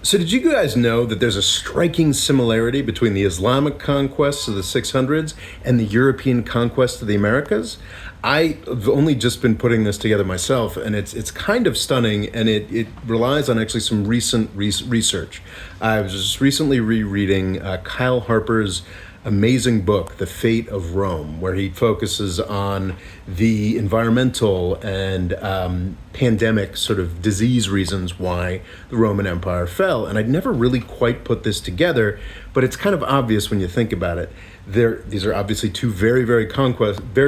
So, did you guys know that there's a striking similarity between the Islamic conquests of the 600s and the European conquest of the Americas? I've only just been putting this together myself, and it's kind of stunning, and it relies on actually some recent research. I was just recently rereading Kyle Harper's amazing book, The Fate of Rome, where he focuses on the environmental and pandemic sort of disease reasons why the Roman Empire fell. And I'd never really quite put this together, but it's kind of obvious when you think about it. These are obviously two very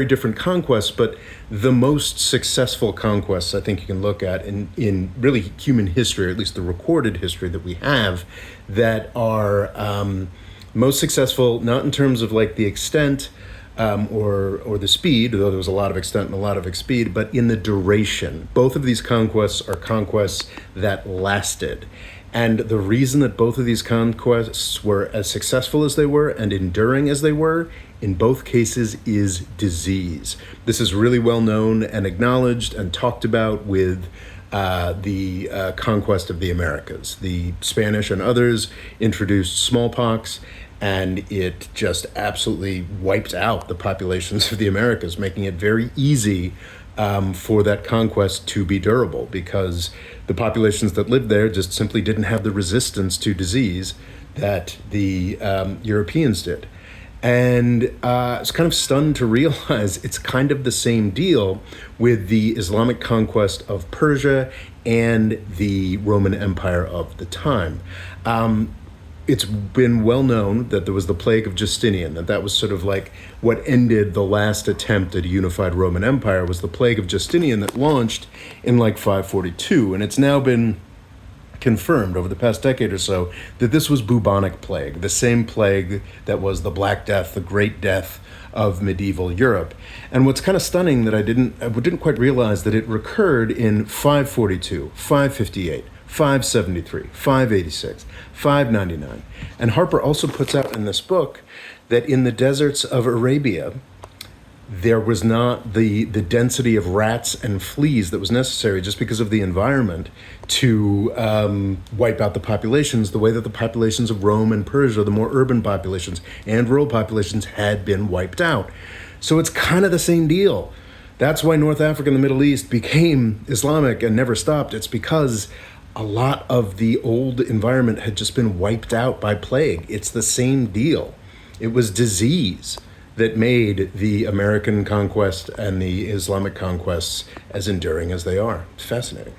different conquests, but the most successful conquests I think you can look at in really human history, or at least the recorded history that we have, that are most successful, not in terms of like the extent or the speed, though there was a lot of extent and a lot of speed, but in the duration. Both of these conquests are conquests that lasted. And the reason that both of these conquests were as successful as they were and enduring as they were, in both cases, is disease. This is really well known and acknowledged and talked about with the conquest of the Americas. The Spanish and others introduced smallpox, and it just absolutely wiped out the populations of the Americas, making it very easy for that conquest to be durable, because the populations that lived there just simply didn't have the resistance to disease that the Europeans did. And I was kind of stunned to realize it's kind of the same deal with the Islamic conquest of Persia and the Roman Empire of the time. It's been well known that there was the plague of Justinian, that was sort of like what ended the last attempt at a unified Roman Empire, was the plague of Justinian that launched in like 542. And it's now been confirmed over the past decade or so that this was bubonic plague, the same plague that was the Black Death, the Great Death of medieval Europe. And what's kind of stunning that I didn't quite realize that it recurred in 542, 558, 573, 586, 599. And Harper also puts out in this book that in the deserts of Arabia, there was not the density of rats and fleas that was necessary, just because of the environment, to wipe out the populations the way that the populations of Rome and Persia, the more urban populations and rural populations, had been wiped out. So it's kind of the same deal. That's why North Africa and the Middle East became Islamic and never stopped. It's because a lot of the old environment had just been wiped out by plague. It's the same deal. It was disease that made the American conquest and the Islamic conquests as enduring as they are. It's fascinating.